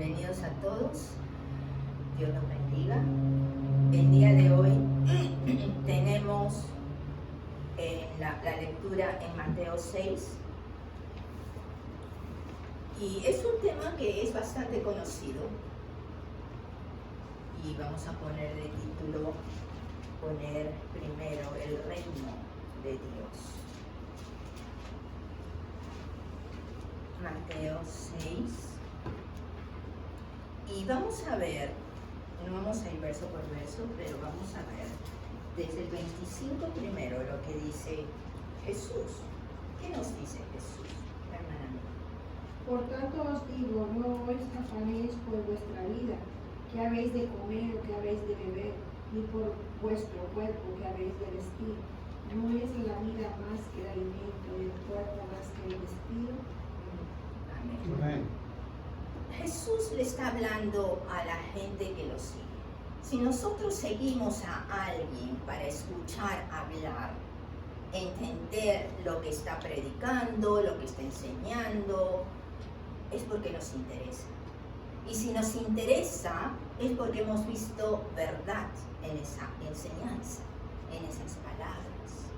Bienvenidos a todos. Dios los bendiga. El día de hoy tenemos la lectura en Mateo 6. Y es un tema que es bastante conocido. Y vamos a poner de título, poner primero el reino de Dios. Mateo 6. Y vamos a ver, no vamos a ir verso por verso, pero vamos a ver desde el 25 primero lo que dice Jesús. ¿Qué nos dice Jesús, hermana mía? Por tanto os digo, no os afanéis por vuestra vida, qué habéis de comer o qué habéis de beber, ni por vuestro cuerpo que habéis de vestir. ¿No es la vida más que el alimento y el cuerpo más que el vestido? Amén. Amén. Jesús le está hablando a la gente que lo sigue. Si nosotros seguimos a alguien para escuchar hablar, entender lo que está predicando, lo que está enseñando, es porque nos interesa. Y si nos interesa, es porque hemos visto verdad en esa enseñanza, en esas palabras.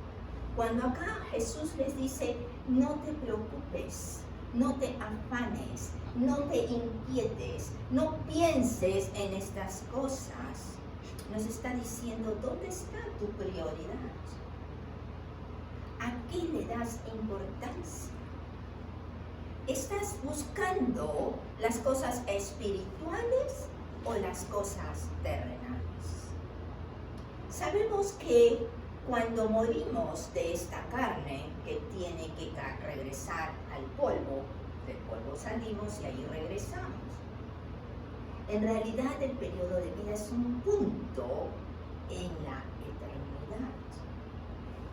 Cuando acá Jesús les dice, no te preocupes, no te afanes, no te inquietes, no pienses en estas cosas, nos está diciendo, ¿dónde está tu prioridad? ¿A qué le das importancia? ¿Estás buscando las cosas espirituales o las cosas terrenales? Sabemos que cuando morimos de esta carne que tiene que regresar al polvo, del polvo salimos y ahí regresamos. En realidad el periodo de vida es un punto en la eternidad.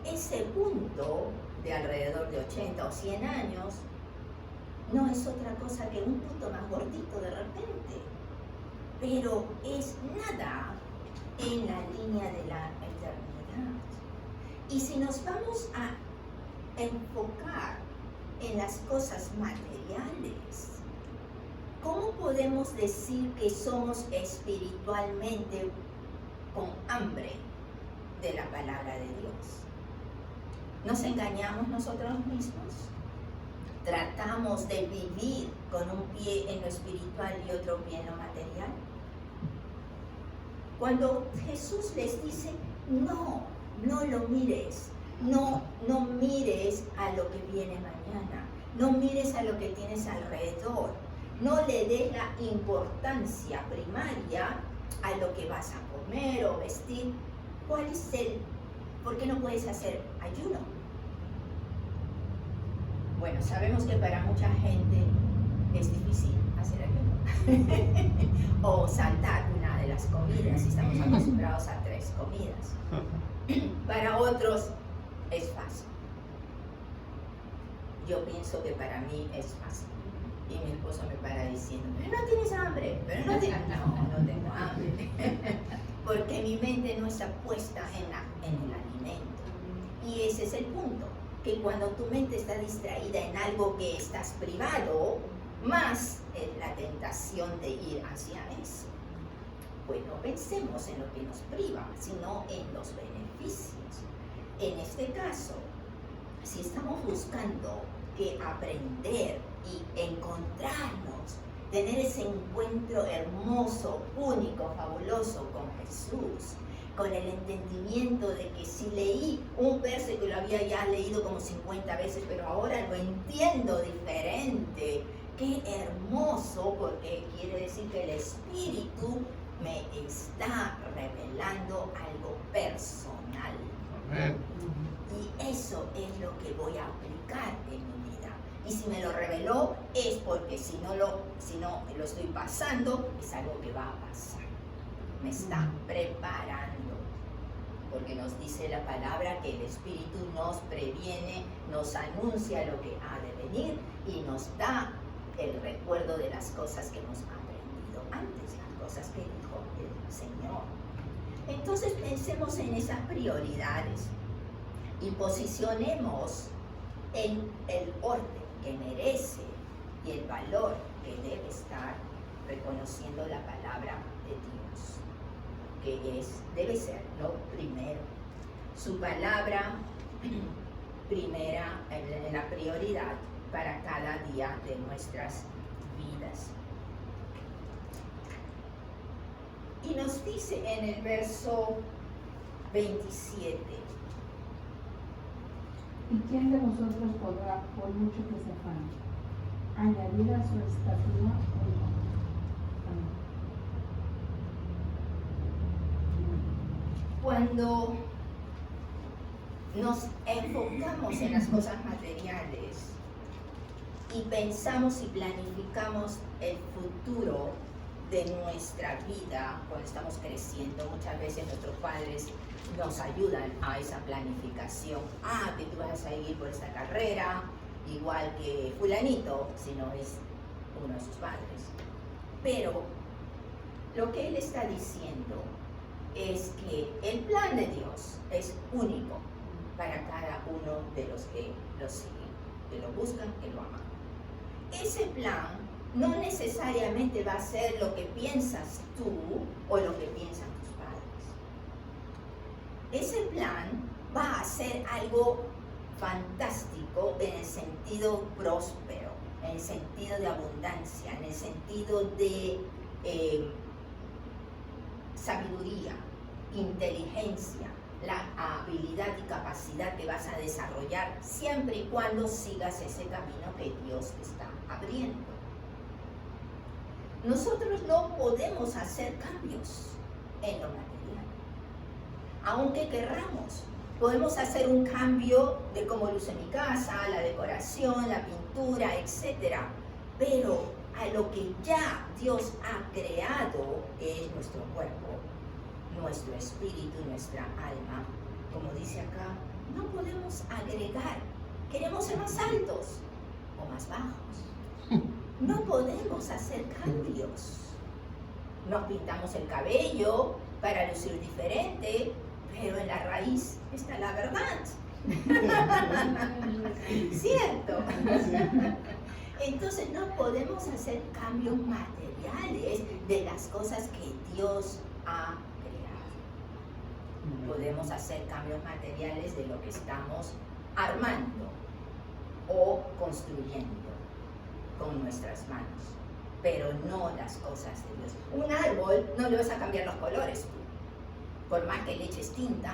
Ese punto de alrededor de 80 o 100 años no es otra cosa que un punto más gordito de repente, pero es nada en la línea de la eternidad. Y si nos vamos a enfocar en las cosas materiales, ¿cómo podemos decir que somos espiritualmente con hambre de la palabra de Dios? ¿Nos engañamos nosotros mismos? ¿Tratamos de vivir con un pie en lo espiritual y otro pie en lo material? Cuando Jesús les dice, no lo mires, no mires a lo que viene mañana, no mires a lo que tienes alrededor, no le des la importancia primaria a lo que vas a comer o vestir. ¿Cuál es por qué no puedes hacer ayuno? Bueno, sabemos que para mucha gente es difícil hacer ayuno o saltar una de las comidas si estamos acostumbrados a 3 comidas. Para otros es fácil. Yo pienso que para mí es fácil. Y mi esposo me para diciendo, pero no tienes hambre, pero no tienes... No tengo hambre. Porque mi mente no está puesta en el alimento. Y ese es el punto, que cuando tu mente está distraída en algo que estás privado, más es la tentación de ir hacia eso. Pues no pensemos en lo que nos priva, sino en los beneficios. En este caso, si estamos buscando que aprender y encontrarnos, tener ese encuentro hermoso, único, fabuloso con Jesús, con el entendimiento de que si leí un verso que lo había ya leído como 50 veces, pero ahora lo entiendo diferente, qué hermoso, porque quiere decir que el Espíritu me está revelando algo personal. Amén. Y eso es lo que voy a aplicar en mi vida. Y si me lo reveló, es porque si no lo estoy pasando, es algo que va a pasar. Me está preparando. Porque nos dice la palabra que el Espíritu nos previene, nos anuncia lo que ha de venir y nos da el recuerdo de las cosas que hemos aprendido antes, las cosas que dijo el Señor. Entonces pensemos en esas prioridades y posicionemos en el orden que merece y el valor que debe estar reconociendo la palabra de Dios, que debe ser lo primero. Su palabra primera, en la prioridad para cada día de nuestras vidas. Y nos dice en el verso 27. ¿Y quién de vosotros podrá, por mucho que se afane, añadir a su estatura un hombre? Cuando nos enfocamos en las cosas materiales y pensamos y planificamos el futuro de nuestra vida cuando estamos creciendo, muchas veces nuestros padres nos ayudan a esa planificación. Que tú vas a ir por esta carrera, igual que fulanito, si no es uno de sus padres. Pero lo que él está diciendo es que el plan de Dios es único para cada uno de los que lo siguen, que lo buscan, que lo aman. Ese plan no necesariamente va a ser lo que piensas tú o lo que piensan tus padres. Ese plan va a ser algo fantástico en el sentido próspero, en el sentido de abundancia, en el sentido de sabiduría, inteligencia, la habilidad y capacidad que vas a desarrollar siempre y cuando sigas ese camino que Dios te está abriendo. Nosotros no podemos hacer cambios en lo material, aunque querramos. Podemos hacer un cambio de cómo luce mi casa, la decoración, la pintura, etc. Pero a lo que ya Dios ha creado, que es nuestro cuerpo, nuestro espíritu, nuestra alma, como dice acá, no podemos agregar. Queremos ser más altos o más bajos. No podemos hacer cambios. Nos pintamos el cabello para lucir diferente, pero en la raíz está la verdad. ¿Cierto? Entonces no podemos hacer cambios materiales de las cosas que Dios ha creado. Podemos hacer cambios materiales de lo que estamos armando o construyendo con nuestras manos, pero no las cosas de Dios. Un árbol no le vas a cambiar los colores tú. Por más que le eches tinta,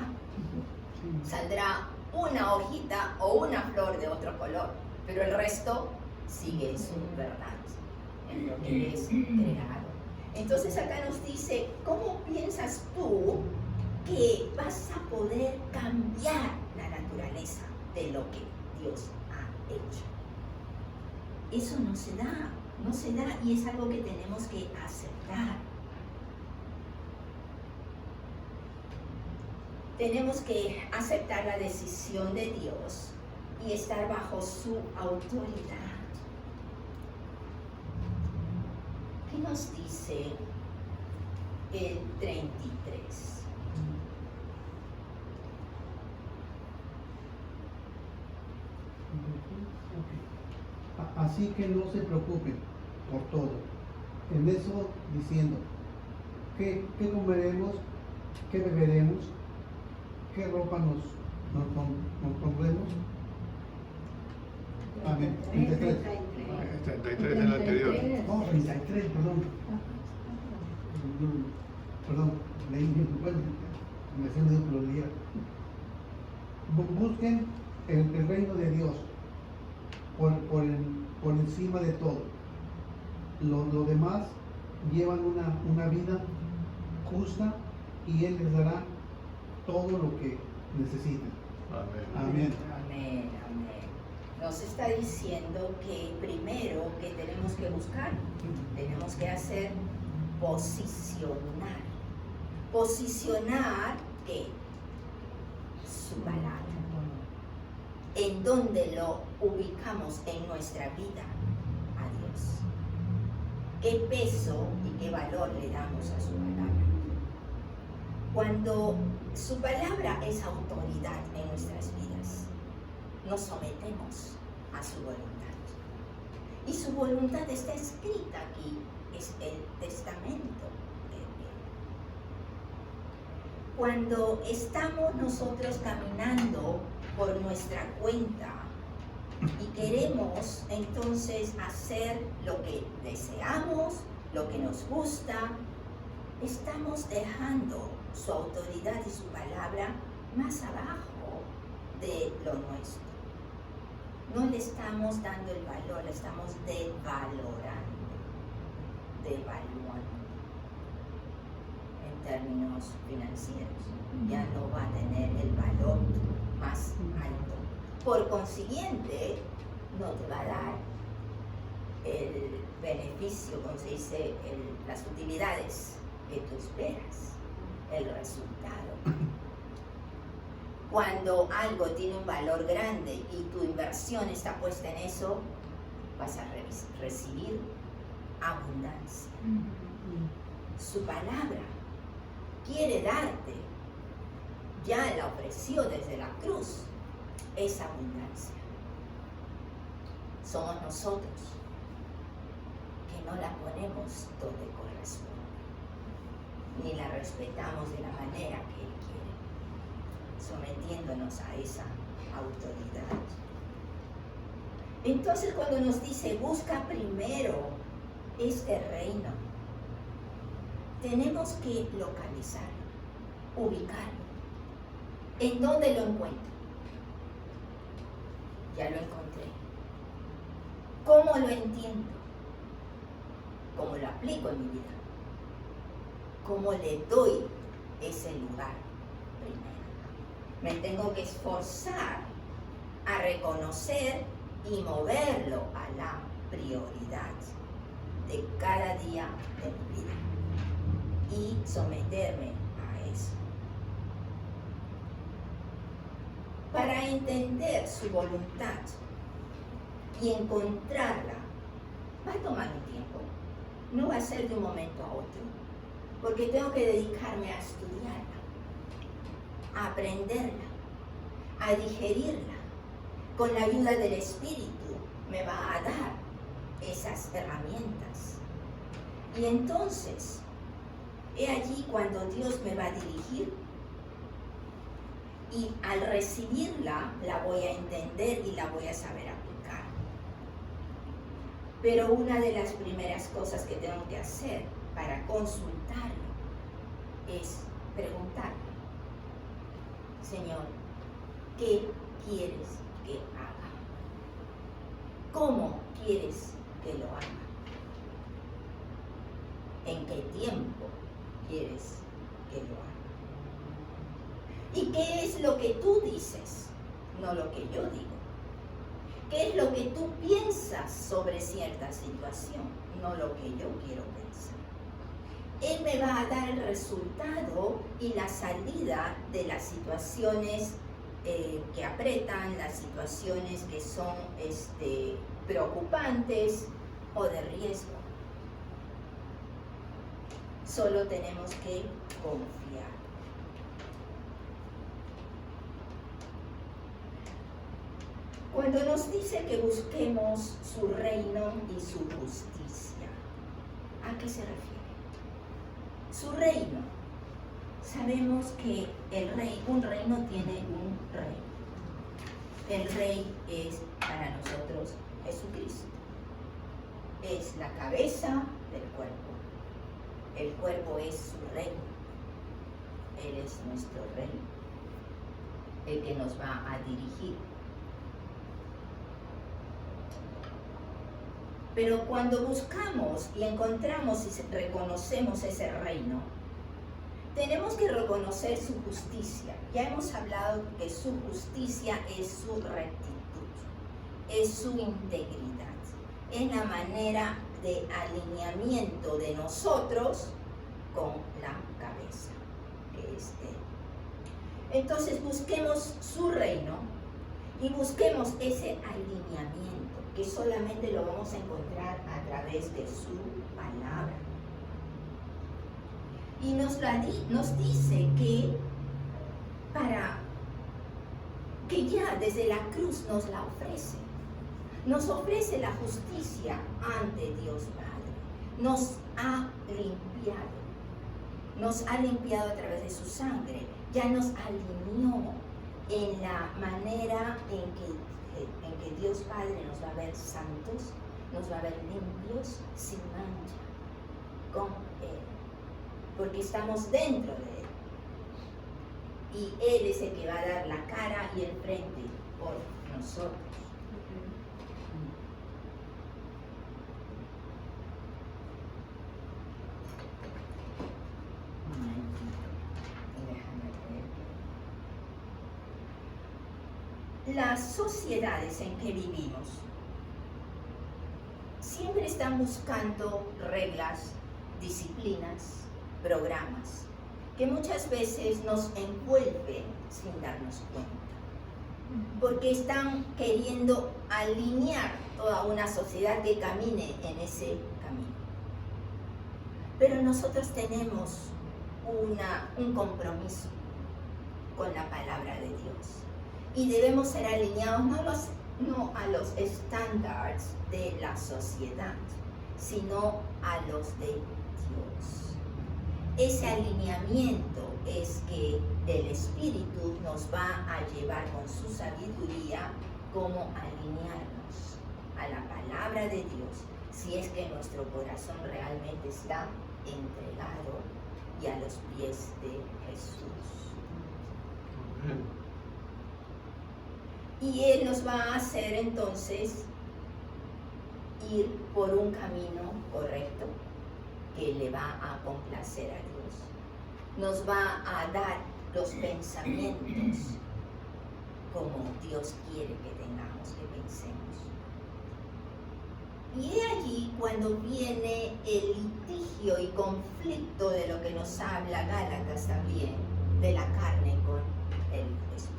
saldrá una hojita o una flor de otro color, pero el resto sigue en su verdad, en lo que es creado. Entonces acá nos dice, ¿cómo piensas tú que vas a poder cambiar la naturaleza de lo que Dios ha hecho? Eso no se da y es algo que tenemos que aceptar. Tenemos que aceptar la decisión de Dios y estar bajo su autoridad. ¿Qué nos dice el 33? Así que no se preocupen por todo. En eso diciendo, ¿qué comeremos? ¿Qué beberemos? ¿Qué ropa nos pondremos? Amén. 33. 33 en el anterior. No, 33, perdón. Perdón, leí bien, bueno, me hacía medio que lo leyera. Busquen el reino de Dios por encima de todo. Lo demás llevan una vida justa y Él les dará todo lo que necesiten. Amén. Amén, amén. Nos está diciendo que primero que tenemos que buscar, tenemos que hacer posicionar. Posicionar, ¿qué? Su palabra. En donde lo ubicamos en nuestra vida a Dios. ¿Qué peso y qué valor le damos a su palabra? Cuando su palabra es autoridad en nuestras vidas, nos sometemos a su voluntad. Y su voluntad está escrita aquí, es el testamento de Él. Cuando estamos nosotros caminando por nuestra cuenta y queremos entonces hacer lo que deseamos, lo que nos gusta, estamos dejando su autoridad y su palabra más abajo de lo nuestro. No le estamos dando el valor, le estamos devalorando, devaluando en términos financieros. Ya no va a tener el valor más alto. Por consiguiente, no te va a dar el beneficio, como se dice, las utilidades que tú esperas, el resultado. Cuando algo tiene un valor grande y tu inversión está puesta en eso, vas a recibir abundancia. Su palabra quiere darte, ya la ofreció desde la cruz, esa abundancia. Somos nosotros que no la ponemos donde corresponde, ni la respetamos de la manera que Él quiere, sometiéndonos a esa autoridad. Entonces, cuando nos dice busca primero este reino, tenemos que localizarlo, ubicarlo. ¿En dónde lo encuentro? Ya lo encontré. ¿Cómo lo entiendo? ¿Cómo lo aplico en mi vida? ¿Cómo le doy ese lugar primero? Me tengo que esforzar a reconocer y moverlo a la prioridad de cada día de mi vida y someterme a eso. Para entender su voluntad y encontrarla, va a tomar un tiempo. No va a ser de un momento a otro, porque tengo que dedicarme a estudiarla, a aprenderla, a digerirla. Con la ayuda del Espíritu me va a dar esas herramientas. Y entonces, he allí cuando Dios me va a dirigir y al recibirla la voy a entender y la voy a saber aplicar. Pero una de las primeras cosas que tengo que hacer para consultarlo es preguntarle: Señor, ¿qué quieres que haga? ¿Cómo quieres que lo haga? ¿En qué tiempo quieres que lo haga? ¿Y qué es lo que tú dices? No lo que yo digo. ¿Qué es lo que tú piensas sobre cierta situación? No lo que yo quiero pensar. Él me va a dar el resultado y la salida de las situaciones que apretan, las situaciones que son preocupantes o de riesgo. Solo tenemos que confiar. Cuando nos dice que busquemos su reino y su justicia, ¿a qué se refiere? Su reino. Sabemos que un reino tiene un rey. El rey es para nosotros Jesucristo. Es la cabeza del cuerpo. El cuerpo es su reino. Él es nuestro rey, el que nos va a dirigir. Pero cuando buscamos y encontramos y reconocemos ese reino, tenemos que reconocer su justicia. Ya hemos hablado que su justicia es su rectitud, es su integridad, es la manera de alineamiento de nosotros con la cabeza, que es Él. Entonces busquemos su reino y busquemos ese alineamiento, que solamente lo vamos a encontrar a través de su palabra. Y nos dice que que ya desde la cruz nos la ofrece. nos ofrece la justicia ante Dios Padre. Nos ha limpiado a través de su sangre, ya nos alineó en la manera en que Dios Padre nos va a ver santos, nos va a ver limpios, sin mancha, con Él, porque estamos dentro de Él. Y Él es el que va a dar la cara y el frente por nosotros. Las sociedades en que vivimos siempre están buscando reglas, disciplinas, programas, que muchas veces nos envuelven sin darnos cuenta, porque están queriendo alinear toda una sociedad que camine en ese camino. Pero nosotros tenemos un compromiso con la palabra de Dios y debemos ser alineados no a los estándares de la sociedad, sino a los de Dios. Ese alineamiento es que el Espíritu nos va a llevar con su sabiduría cómo alinearnos a la palabra de Dios, si es que nuestro corazón realmente está entregado y a los pies de Jesús. Y Él nos va a hacer entonces ir por un camino correcto que le va a complacer a Dios. Nos va a dar los pensamientos como Dios quiere que tengamos, que pensemos. Y he allí cuando viene el litigio y conflicto de lo que nos habla Gálatas también, de la carne con el Espíritu.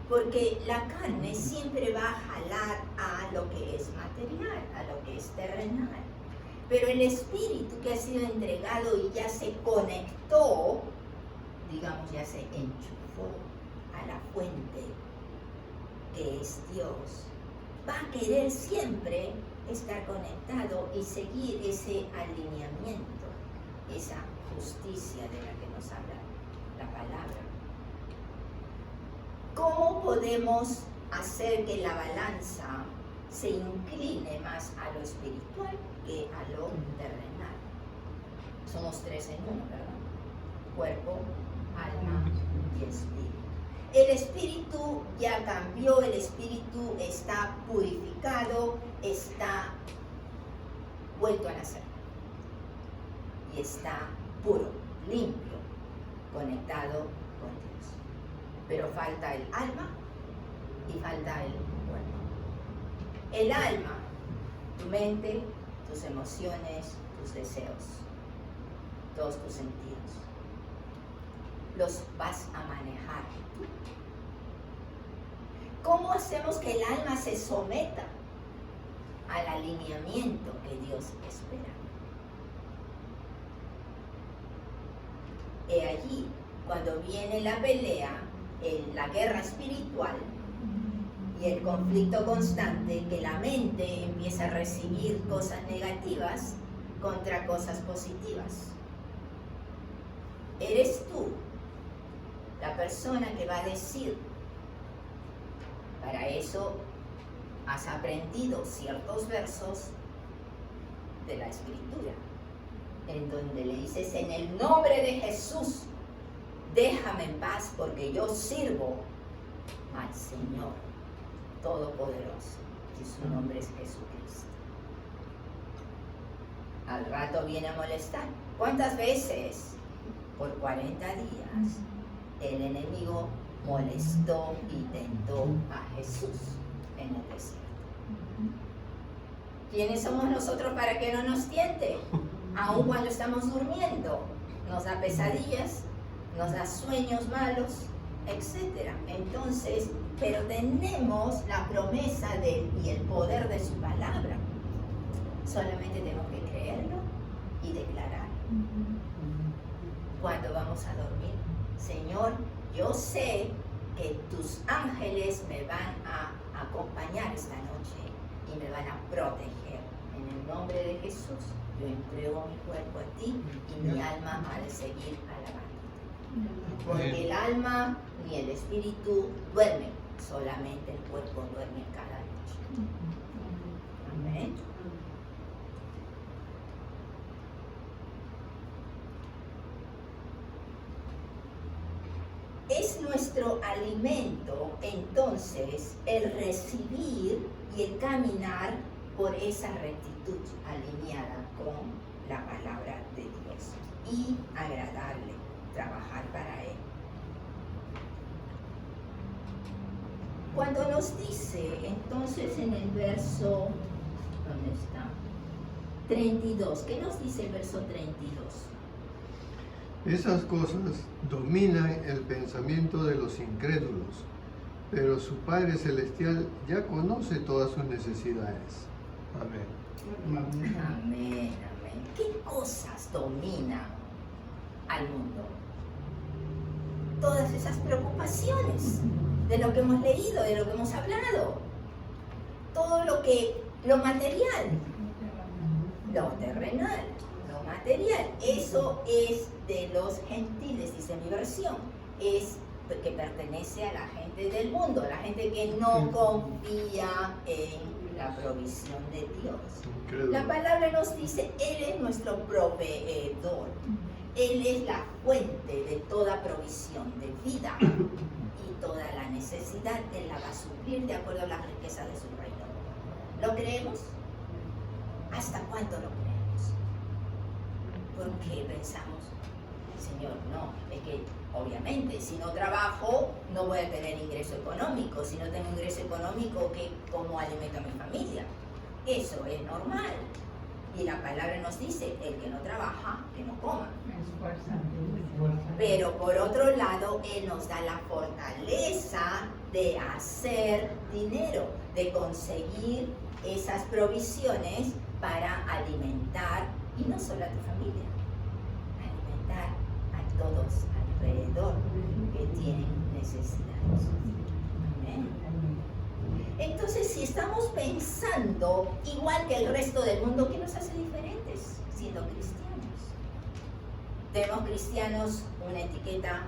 Porque la carne siempre va a jalar a lo que es material, a lo que es terrenal. Pero el Espíritu que ha sido entregado y ya se conectó, digamos, ya se enchufó a la fuente que es Dios, va a querer siempre estar conectado y seguir ese alineamiento, esa justicia de la que nos habla la palabra. ¿Cómo podemos hacer que la balanza se incline más a lo espiritual que a lo terrenal? Somos tres en uno, ¿verdad? Cuerpo, alma y espíritu. El espíritu ya cambió, el espíritu está purificado, está vuelto a nacer y está puro, limpio, conectado con Dios. Pero falta el alma y falta el cuerpo. El alma, tu mente, tus emociones, tus deseos, todos tus sentidos, los vas a manejar. ¿Cómo hacemos que el alma se someta al alineamiento que Dios espera? He allí, cuando viene la pelea, la guerra espiritual y el conflicto constante, que la mente empieza a recibir cosas negativas contra cosas positivas. Eres tú la persona que va a decir. Para eso has aprendido ciertos versos de la Escritura, en donde le dices: en el nombre de Jesús, déjame en paz, porque yo sirvo al Señor Todopoderoso, y su nombre es Jesucristo. Al rato viene a molestar. ¿Cuántas veces? Por 40 días el enemigo molestó y tentó a Jesús en el desierto. ¿Quiénes somos nosotros para que no nos tiente? Aun cuando estamos durmiendo, nos da pesadillas, nos da sueños malos, etc. Entonces, pero tenemos la promesa de Él y el poder de su palabra. Solamente tenemos que creerlo y declarar. Cuando vamos a dormir: Señor, yo sé que tus ángeles me van a a acompañar esta noche y me van a proteger. En el nombre de Jesús, yo entrego mi cuerpo a ti y mi alma ha de seguir alabándote. Porque el alma ni el espíritu duermen, solamente el cuerpo duerme cada noche. Amén. Es nuestro alimento, entonces, el recibir y el caminar por esa rectitud alineada con la palabra de Dios y agradarle, trabajar para Él. Cuando nos dice, entonces, en el verso, ¿dónde está? 32, ¿qué nos dice el verso 32? Esas cosas dominan el pensamiento de los incrédulos, pero su Padre Celestial ya conoce todas sus necesidades. Amén. Amén. Amén, amén. ¿Qué cosas dominan al mundo? Todas esas preocupaciones de lo que hemos leído, de lo que hemos hablado. Todo lo material, lo terrenal, lo material. Eso es de los gentiles, dice mi versión. Es que pertenece a la gente del mundo, a la gente que no confía en la provisión de Dios. Incrédulo. La palabra nos dice, Él es nuestro proveedor. Él es la fuente de toda provisión de vida y toda la necesidad Él la va a suplir de acuerdo a la riqueza de su reino. ¿Lo creemos? ¿Hasta cuánto lo creemos? Porque pensamos, Señor, no, es que obviamente si no trabajo no voy a tener ingreso económico. Si no tengo ingreso económico, ¿cómo alimento a mi familia? Eso es normal. Y la palabra nos dice, el que no trabaja, que no coma. Pero por otro lado, Él nos da la fortaleza de hacer dinero, de conseguir esas provisiones para alimentar, y no solo a tu familia, alimentar a todos alrededor que tienen necesidades. Amén. Entonces, si estamos pensando igual que el resto del mundo, ¿qué nos hace diferentes siendo cristianos? Tenemos cristianos una etiqueta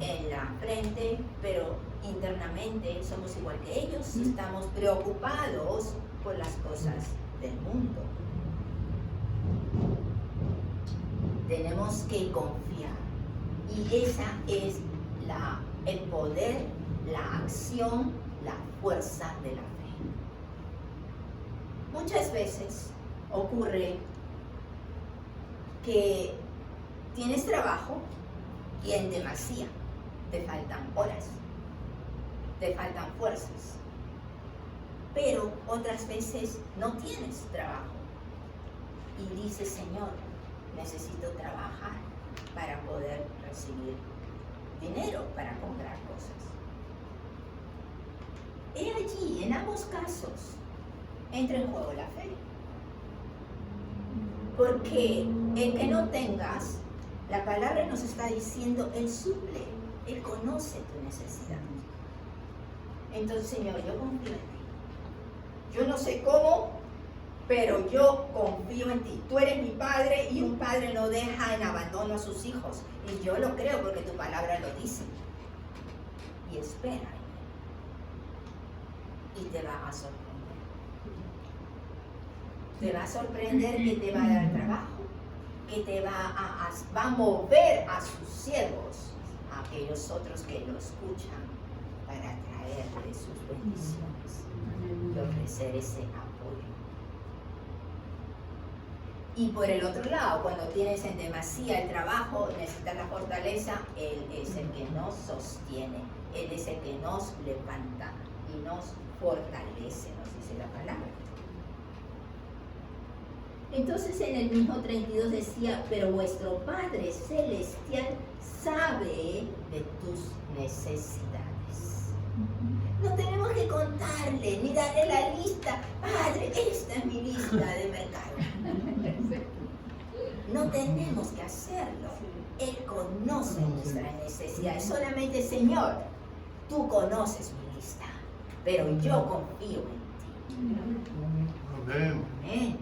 en la frente, pero internamente somos igual que ellos y estamos preocupados por las cosas del mundo. Tenemos que confiar, y esa es el poder, la acción, la fuerza de la fe. Muchas veces ocurre que tienes trabajo y en demasía te faltan horas, te faltan fuerzas, pero otras veces no tienes trabajo y dices, Señor, necesito trabajar para poder recibir dinero para comprar cosas. He allí, en ambos casos, entra en juego la fe. Porque el que no tengas, la palabra nos está diciendo, Él suple, Él conoce tu necesidad. Entonces, Señor, yo confío en ti. Yo no sé cómo, pero yo confío en ti. Tú eres mi padre y un padre no deja en abandono a sus hijos. Y yo lo creo porque tu palabra lo dice. Y espera. Y te va a sorprender. Te va a sorprender que te va a dar trabajo, que te va a mover a sus siervos, a aquellos otros que lo escuchan, para traerle sus bendiciones y ofrecer ese apoyo. Y por el otro lado, cuando tienes en demasía el trabajo, necesitas la fortaleza, Él es el que nos sostiene, Él es el que nos levanta y nos fortalece, nos dice la palabra. Entonces en el mismo 32 decía, pero vuestro Padre Celestial sabe de tus necesidades. No tenemos que contarle ni darle la lista, Padre, esta es mi lista de mercado. No tenemos que hacerlo. Él conoce nuestras necesidades. Solamente, Señor, tú conoces mi lista. pero yo confío en ti. Amén. Amén.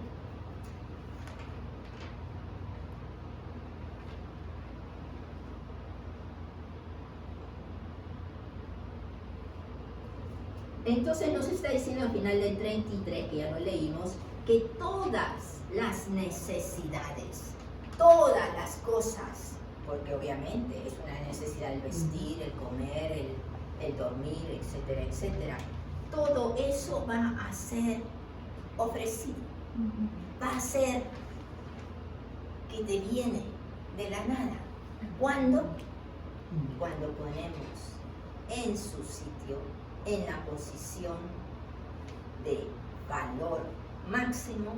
Entonces nos está diciendo al final del 33, que ya lo leímos, que todas las necesidades, todas las cosas, porque obviamente es una necesidad el vestir, el comer, el dormir, etcétera, etcétera, todo eso va a ser ofrecido, va a ser que te viene de la nada. ¿Cuándo? Cuando ponemos en su sitio, en la posición de valor máximo,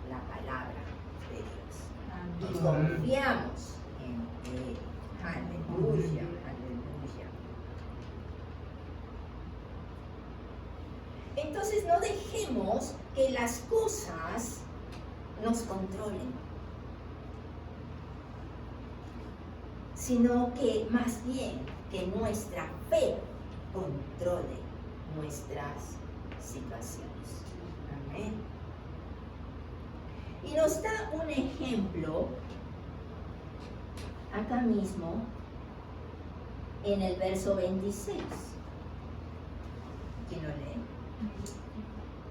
la palabra de Dios. Y confiamos en Él. Aleluya, aleluya. Entonces no dejemos que las cosas nos controlen, sino que más bien que nuestra fe controle nuestras situaciones. Amén. Y nos da un ejemplo acá mismo en el verso 26. ¿Quién lo lee?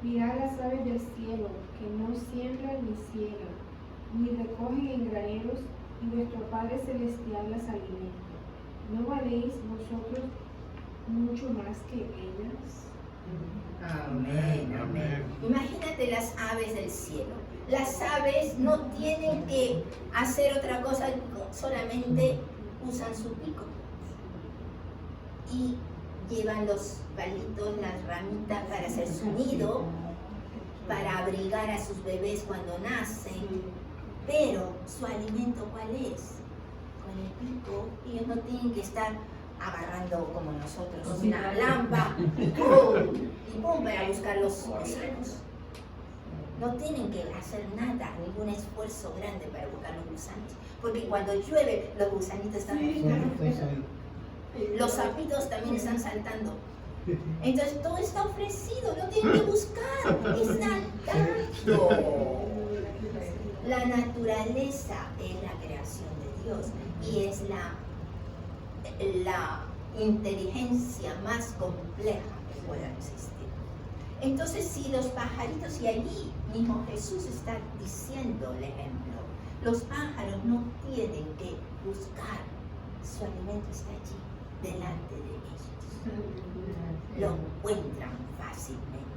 Mirad las aves del cielo, que no siembran ni ciegan, ni recogen en graneros, y vuestro Padre Celestial las alimenta. ¿No valéis vosotros mucho más que ellas? Amén, amén. Imagínate las aves del cielo. Las aves no tienen que hacer otra cosa, solamente usan su pico. Y llevan los palitos, las ramitas para hacer su nido, para abrigar a sus bebés cuando nacen. Pero su alimento, ¿cuál es? Con el pico. Ellos no tienen que estar agarrando como nosotros una lámpara y pum, para buscar los gusanos. No tienen que hacer nada, ningún esfuerzo grande para buscar los gusanos, porque cuando llueve los gusanitos están los sapitos también están saltando. Entonces todo está ofrecido, no tienen que buscar, están dando. La naturaleza es la creación de Dios y es la inteligencia más compleja que pueda existir. Entonces, si los pajaritos, y allí mismo Jesús está diciendo el ejemplo, los pájaros no tienen que buscar, su alimento está allí, delante de ellos. Lo encuentran fácilmente.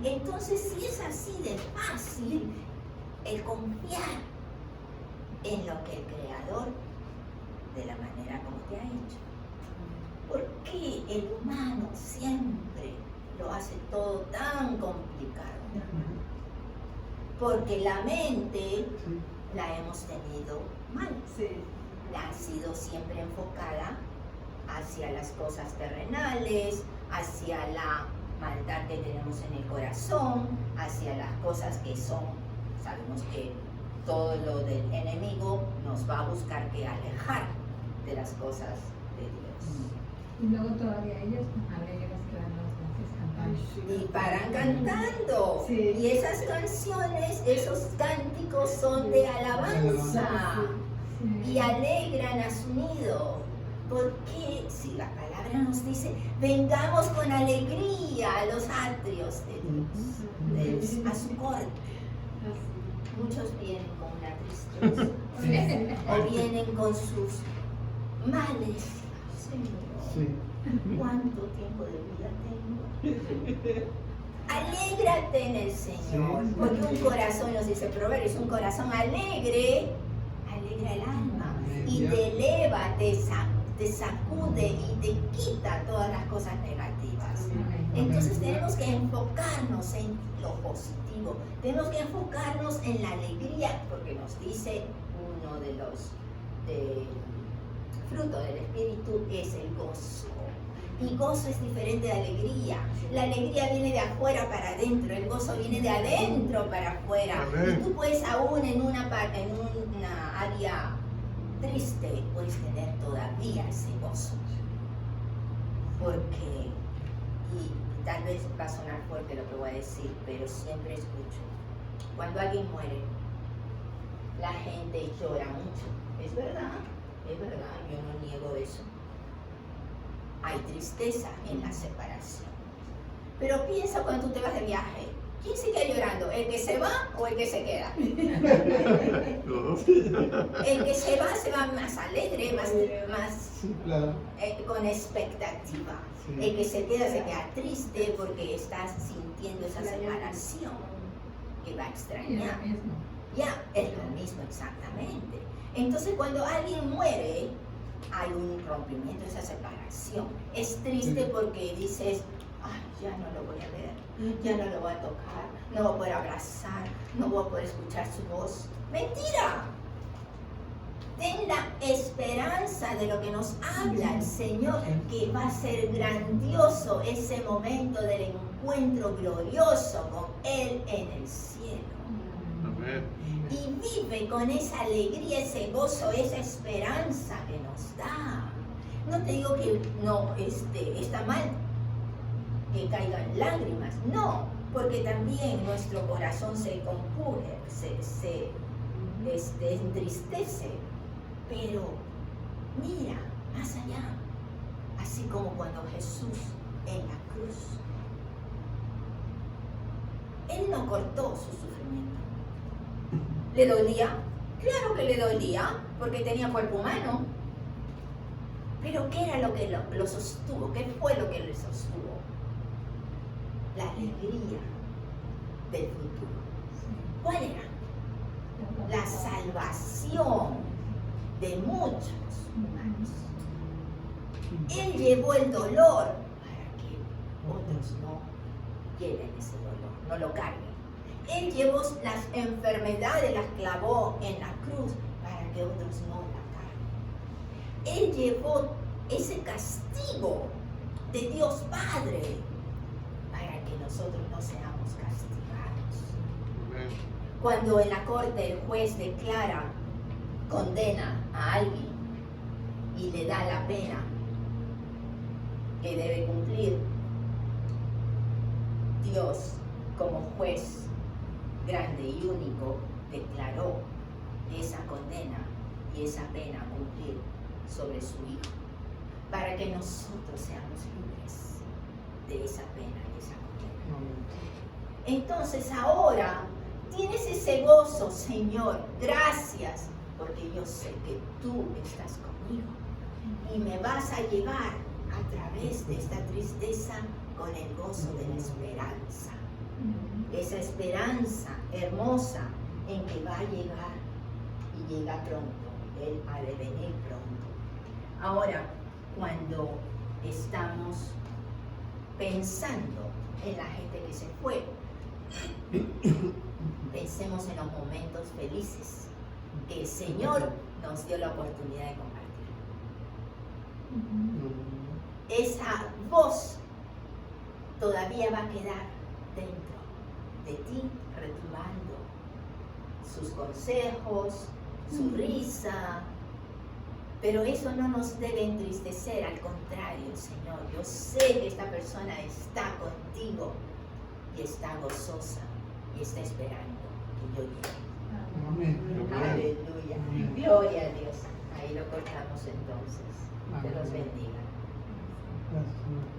Entonces, si es así de fácil, el confiar en lo que el Creador, de la manera como te ha hecho. ¿Por qué el humano siempre lo hace todo tan complicado? Porque la mente la hemos tenido mal. Ha sido siempre enfocada hacia las cosas terrenales, hacia la maldad que tenemos en el corazón, hacia las cosas que son. Sabemos que todo lo del enemigo nos va a buscar que alejar de las cosas de Dios. Y luego todavía ellos alegres que dan las voces cantando. Y paran cantando. Sí. Y esas canciones, esos cánticos son de alabanza. Y alegran a su nido. Porque si la palabra nos dice, vengamos con alegría a los atrios de Dios, a su corte. Muchos vienen con una tristeza, o vienen con sus males. Señor, ¿cuánto tiempo de vida tengo? Alégrate en el Señor, porque un corazón, nos dice Proverbios, un corazón alegre, alegra el alma, y te eleva, te sacude y te quita todas las cosas negativas. Entonces tenemos que enfocarnos en lo positivo, tenemos que enfocarnos en la alegría, porque nos dice uno de los frutos del Espíritu es el gozo. Y gozo es diferente de alegría. La alegría viene de afuera para adentro, el gozo viene de adentro para afuera. Y tú puedes aún en una área triste, puedes tener todavía ese gozo. Porque tal vez va a sonar fuerte lo que voy a decir, pero siempre escucho. Cuando alguien muere, la gente llora mucho. Es verdad, yo no niego eso. Hay tristeza en la separación. Pero piensa cuando tú te vas de viaje, ¿quién se queda llorando? ¿El que se va o el que se queda? El que se va más alegre, más Sí, claro. con expectativa. Sí. El que se queda triste porque está sintiendo esa separación, que va a Y es extrañar. lo mismo. Ya, es lo mismo exactamente. Entonces cuando alguien muere, hay un rompimiento, esa separación. Es triste porque dices, ay, ya no lo voy a ver, ya no lo voy a tocar, no voy a poder abrazar, no voy a poder escuchar su voz. ¡Mentira! Ten la esperanza de lo que nos habla el Señor, que va a ser grandioso ese momento del encuentro glorioso con Él en el cielo. Amén. Y vive con esa alegría, ese gozo, esa esperanza que nos da. No te digo que no está mal que caigan lágrimas, no, porque también nuestro corazón se compurge, se entristece. Pero mira, más allá, así como cuando Jesús en la cruz, Él no cortó su sufrimiento. ¿Le dolía? Claro que le dolía, porque tenía cuerpo humano. Pero ¿qué era lo que lo sostuvo? ¿Qué fue lo que le sostuvo? La alegría del futuro. ¿Cuál era? La salvación de muchos humanos. Él llevó el dolor para que otros no lleven ese dolor, no lo carguen. Él llevó las enfermedades, las clavó en la cruz para que otros no la carguen. Él llevó ese castigo de Dios Padre para que nosotros no seamos castigados. Amén. Cuando en la corte el juez condena a alguien y le da la pena que debe cumplir, Dios, como juez grande y único, declaró esa condena y esa pena a cumplir sobre su Hijo, para que nosotros seamos libres de esa pena y esa condena. Entonces ahora tienes ese gozo, Señor, gracias, porque yo sé que tú estás conmigo y me vas a llevar a través de esta tristeza con el gozo de la esperanza. Esa esperanza hermosa en que va a llegar y llega pronto, Él ha de venir pronto. Ahora, cuando estamos pensando en la gente que se fue, pensemos en los momentos felices que el Señor nos dio la oportunidad de compartir. Esa voz todavía va a quedar dentro de ti, retumbando sus consejos, su risa, pero eso no nos debe entristecer, al contrario, Señor, yo sé que esta persona está contigo y está gozosa y está esperando que yo llegue. Amén. Aleluya. Gloria a Dios. Ahí lo cortamos entonces. Que los bendiga. Gracias, Señor.